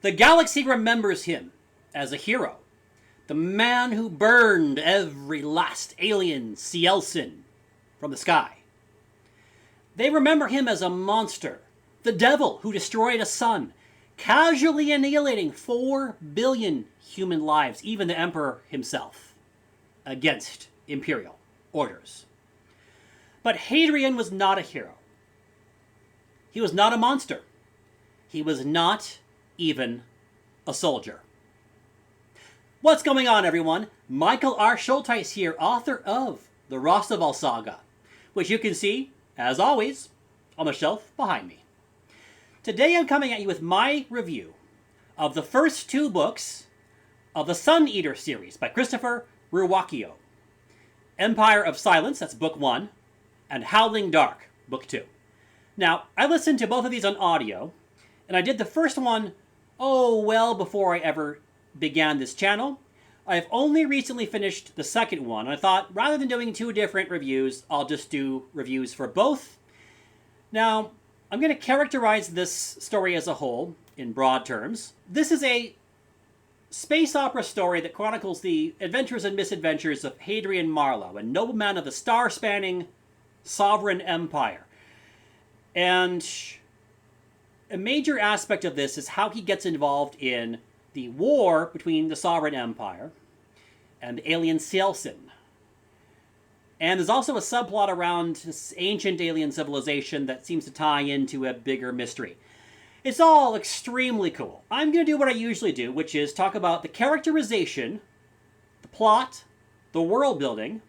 The galaxy remembers him as a hero. The man who burned every last alien Cielson from the sky. They remember him as a monster. The devil who destroyed a sun, casually annihilating 4 billion human lives, even the Emperor himself, against Imperial orders. But Hadrian was not a hero. He was not a monster. He was not even a soldier. What's going on, everyone? Michael R. Schulteis here, author of the Rostoval Saga, which you can see, as always, on the shelf behind me. Today I'm coming at you with my review of the first 2 books of the Sun Eater series by Christopher Ruocchio. Empire of Silence, that's book 1, and Howling Dark, book 2. Now, I listened to both of these on audio, and I did the first one, well before I ever began this channel. I've only recently finished the second one, and I thought rather than doing 2 different reviews, I'll just do reviews for both. Now, I'm going to characterize this story as a whole in broad terms. This is a space opera story that chronicles the adventures and misadventures of Hadrian Marlowe, a nobleman of the star-spanning sovereign empire. And a major aspect of this is how he gets involved in the war between the sovereign empire and the alien Cielson. And there's also a subplot around this ancient alien civilization that seems to tie into a bigger mystery. It's all extremely cool. I'm going to do what I usually do, which is talk about the characterization, the plot, the world building.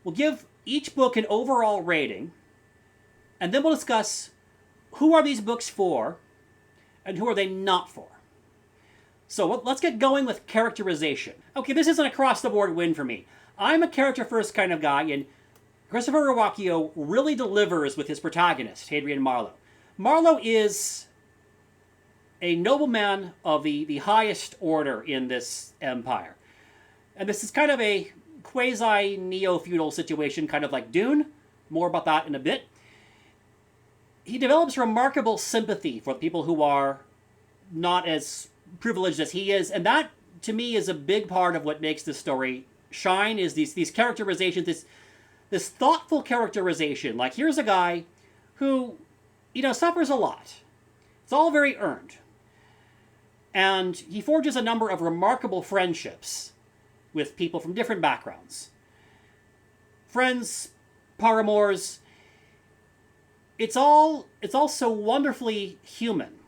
We'll give each book an overall rating, and then we'll discuss who are these books for and who are they not for. So let's get going with characterization. Okay, this is an across-the-board win for me. I'm a character-first kind of guy, and Christopher Ruocchio really delivers with his protagonist, Hadrian Marlowe. Marlowe is a nobleman of the highest order in this empire. And this is kind of a quasi-neo-feudal situation, kind of like Dune. More about that in a bit. He develops remarkable sympathy for people who are not as privileged as he is, and that, to me, is a big part of what makes this story shine, is these characterizations, this thoughtful characterization. Like, here's a guy who, suffers a lot. It's all very earned. And he forges a number of remarkable friendships with people from different backgrounds. Friends, paramours. It's all so wonderfully human.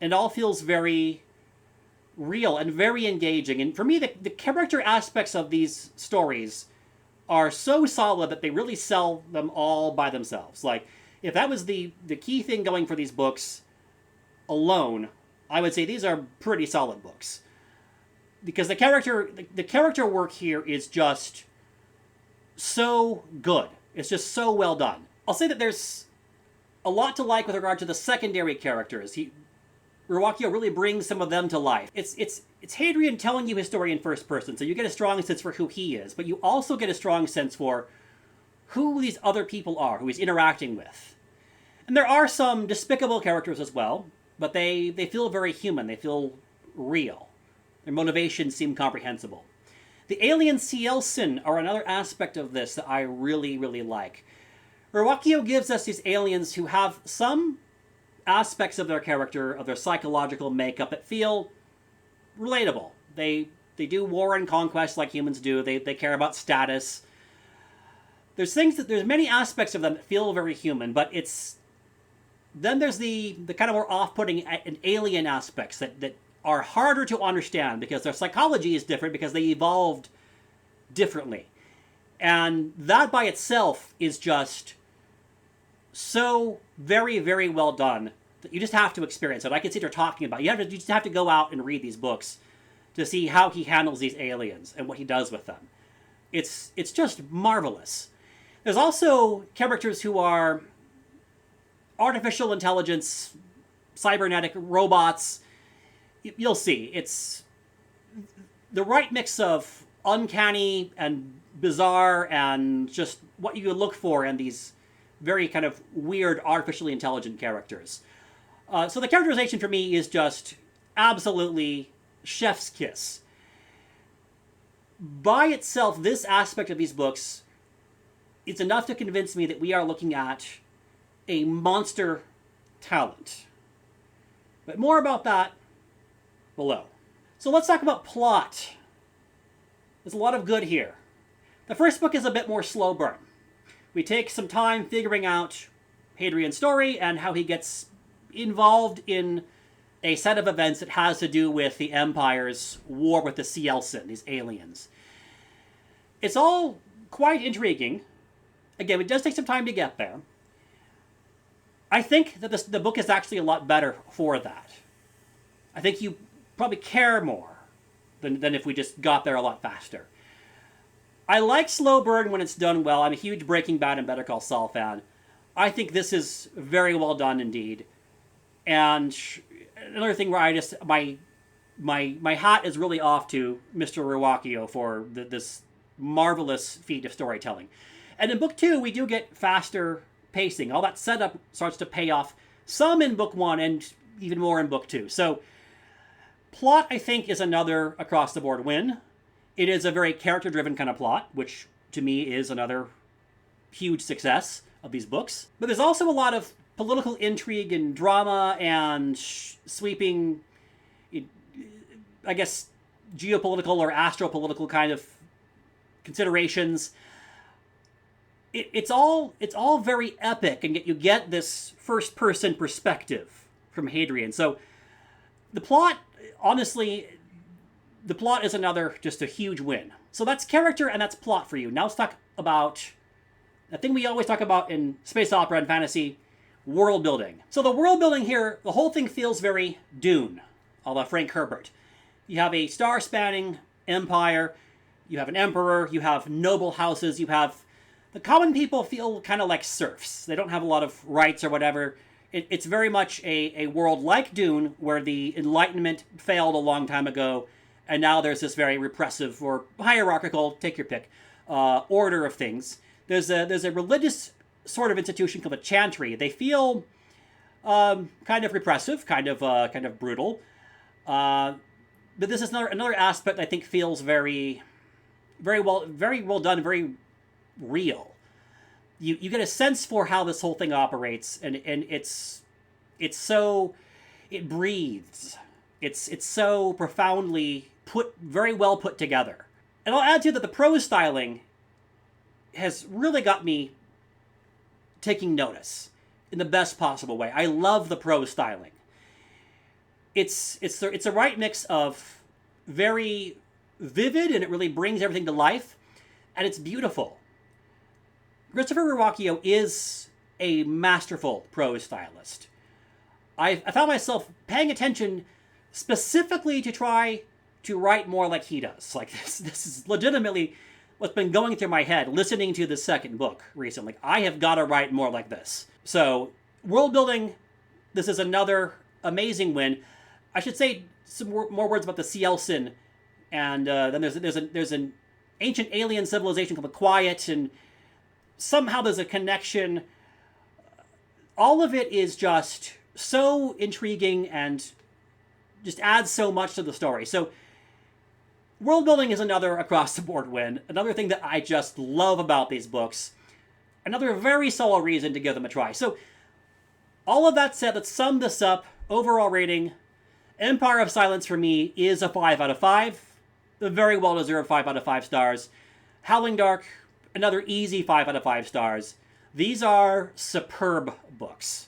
And all feels very real and very engaging. And for me, the character aspects of these stories are so solid that they really sell them all by themselves. Like, if that was the key thing going for these books alone, I would say these are pretty solid books. Because the character work here is just so good. It's just so well done. I'll say that there's a lot to like with regard to the secondary characters. Ruocchio really brings some of them to life. It's Hadrian telling you his story in first person, so you get a strong sense for who he is, but you also get a strong sense for who these other people are, who he's interacting with. And there are some despicable characters as well, but they feel very human. They feel real. Their motivations seem comprehensible. The alien Cielson are another aspect of this that I really, really like. Ruocchio gives us these aliens who have some aspects of their character, of their psychological makeup, that feel relatable. They do war and conquest like humans do. They care about status. There's many aspects of them that feel very human, but then there's the kind of more off-putting and alien aspects that are harder to understand because their psychology is different, because they evolved differently. And that by itself is just so very, very well done that you just have to experience it. I can sit here talking about it. You just have to go out and read these books to see how he handles these aliens and what he does with them. It's just marvelous. There's also characters who are artificial intelligence, cybernetic robots. You'll see. It's the right mix of uncanny and bizarre and just what you would look for in these very kind of weird, artificially intelligent characters. So the characterization for me is just absolutely chef's kiss. By itself, this aspect of these books, it's enough to convince me that we are looking at a monster talent. But more about that below. So let's talk about plot. There's a lot of good here. The first book is a bit more slow burn. We take some time figuring out Hadrian's story and how he gets involved in a set of events that has to do with the Empire's war with the Cielcin, these aliens. It's all quite intriguing. Again, it does take some time to get there. I think that the book is actually a lot better for that. I think you probably care more than if we just got there a lot faster. I like slow burn when it's done well. I'm a huge Breaking Bad and Better Call Saul fan. I think this is very well done indeed. And another thing where I just my hat is really off to Mr. Ruocchio for this marvelous feat of storytelling. And in book 2, we do get faster pacing. All that setup starts to pay off, some in book 1 and even more in book 2. So plot, I think, is another across-the-board win. It is a very character-driven kind of plot, which to me is another huge success of these books. But there's also a lot of political intrigue and drama and sweeping, I guess, geopolitical or astropolitical kind of considerations. It's all very epic, and yet you get this first-person perspective from Hadrian. So the plot, honestly, the plot is another just a huge win. So that's character and that's plot for you. Now let's talk about the thing we always talk about in space opera and fantasy, world building. So the world building here, the whole thing feels very Dune, a la Frank Herbert. You have a star-spanning empire, you have an emperor, you have noble houses, you have... The common people feel kind of like serfs. They don't have a lot of rights or whatever. It's very much a world like Dune, where the Enlightenment failed a long time ago, and now there's this very repressive or hierarchical, take your pick, order of things. There's a religious sort of institution called a chantry. They feel kind of repressive, kind of brutal. But this is another aspect I think feels very well done, very real. You get a sense for how this whole thing operates, and it's so, it breathes. It's so profoundly very well put together. And I'll add to that the prose styling has really got me taking notice in the best possible way. I love the prose styling. It's a right mix of very vivid, and it really brings everything to life, and it's beautiful. Christopher Ruocchio is a masterful prose stylist. I found myself paying attention specifically to try to write more like he does. Like this is legitimately what's been going through my head listening to the second book recently. I have got to write more like this. So, world building, this is another amazing win. I should say some more words about the Cielcin, and then there's an ancient alien civilization called the Quiet, and somehow there's a connection. All of it is just so intriguing and just adds so much to the story. So world building is another across-the-board win. Another thing that I just love about these books. Another very solid reason to give them a try. So all of that said, let's sum this up. Overall rating, Empire of Silence for me is a 5 out of 5. A very well-deserved 5 out of 5 stars. Howling Dark, another easy 5 out of 5 stars. These are superb books.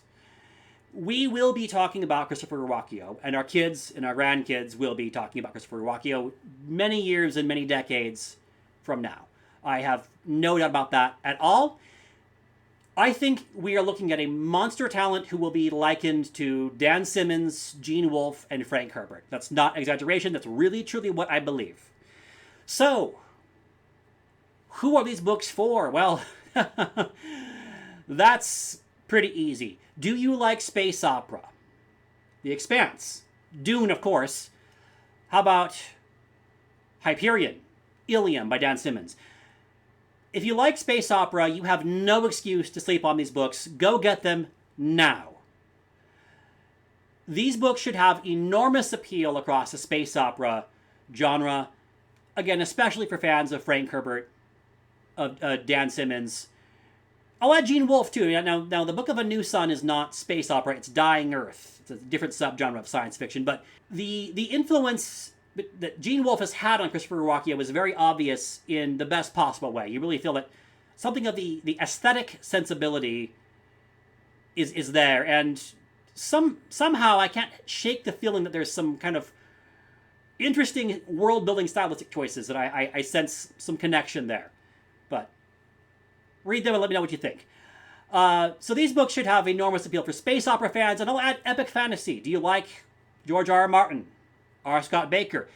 We will be talking about Christopher Ruocchio, and our kids and our grandkids will be talking about Christopher Ruocchio many years and many decades from now. I have no doubt about that at all. I think we are looking at a monster talent who will be likened to Dan Simmons, Gene Wolfe, and Frank Herbert. That's not exaggeration. That's really, truly what I believe. So, who are these books for? Well, that's pretty easy. Do you like space opera? The Expanse. Dune, of course. How about Hyperion? Ilium by Dan Simmons. If you like space opera, you have no excuse to sleep on these books. Go get them now. These books should have enormous appeal across the space opera genre. Again, especially for fans of Frank Herbert, of Dan Simmons. I'll add Gene Wolfe too. Now, The Book of a New Sun is not space opera; it's Dying Earth. It's a different subgenre of science fiction. But the influence that Gene Wolfe has had on Christopher Ruocchio is very obvious in the best possible way. You really feel that something of the aesthetic sensibility is there, and somehow I can't shake the feeling that there's some kind of interesting world-building stylistic choices that I sense some connection there. But read them and let me know what you think. So these books should have enormous appeal for space opera fans, and I'll add epic fantasy. Do you like George R. R. Martin, R. Scott Baker?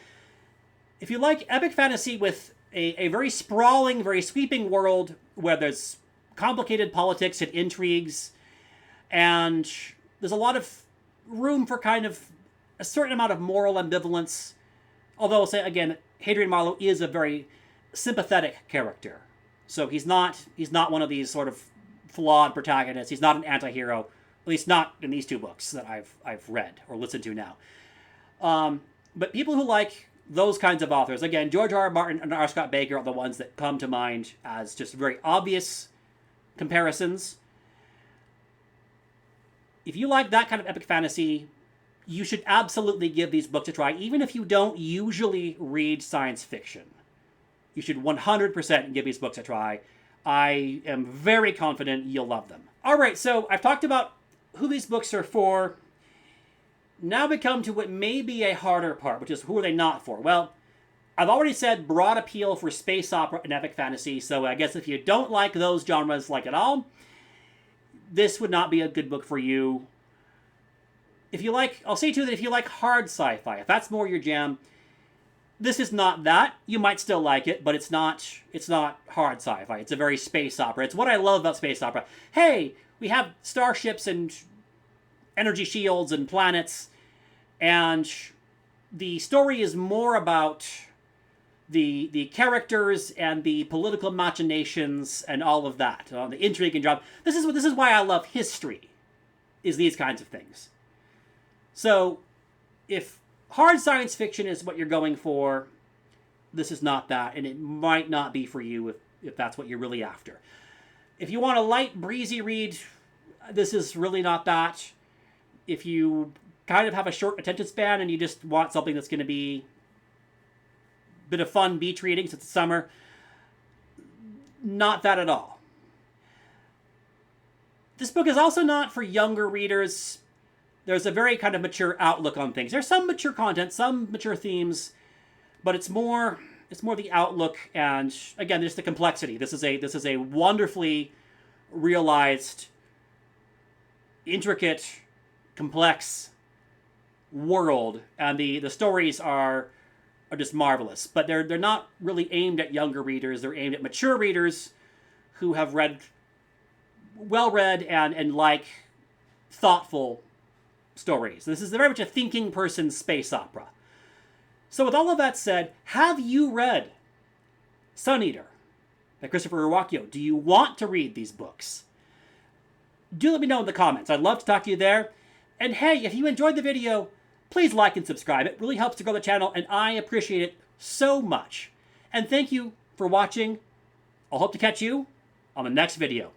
If you like epic fantasy with a very sprawling, very sweeping world where there's complicated politics and intrigues, and there's a lot of room for kind of a certain amount of moral ambivalence, although I'll say again, Hadrian Marlowe is a very sympathetic character. So he's not one of these sort of flawed protagonists. He's not an anti-hero, at least not in these two books that I've read or listened to now. But people who like those kinds of authors, again, George R. R. Martin and R. Scott Baker are the ones that come to mind as just very obvious comparisons. If you like that kind of epic fantasy, you should absolutely give these books a try, even if you don't usually read science fiction. You should 100% give these books a try. I am very confident you'll love them. All right, so I've talked about who these books are for. Now we come to what may be a harder part, which is who are they not for? Well, I've already said broad appeal for space opera and epic fantasy, so I guess if you don't like those genres like at all, this would not be a good book for you. If you like, I'll say too that if you like hard sci-fi, if that's more your jam, this is not that. You might still like it, but it's not hard sci-fi. It's a very space opera. It's what I love about space opera. Hey, we have starships and energy shields and planets, and the story is more about the characters and the political machinations and all of that, the intrigue and drama. This is why I love history, is these kinds of things. So, if hard science fiction is what you're going for, this is not that, and it might not be for you if that's what you're really after. If you want a light, breezy read, this is really not that. If you kind of have a short attention span and you just want something that's going to be a bit of fun beach reading since it's summer, not that at all. This book is also not for younger readers. There's a very kind of mature outlook on things. There's some mature content, some mature themes, but it's more the outlook and, again, there's the complexity. This is a wonderfully realized, intricate, complex world, and the stories are just marvelous. But they're not really aimed at younger readers. They're aimed at mature readers who have well-read and like thoughtful stories. This is very much a thinking person's space opera. So with all of that said, have you read Sun Eater by Christopher Ruocchio? Do you want to read these books? Do let me know in the comments. I'd love to talk to you there. And hey, if you enjoyed the video, please like and subscribe. It really helps to grow the channel, and I appreciate it so much. And thank you for watching. I'll hope to catch you on the next video.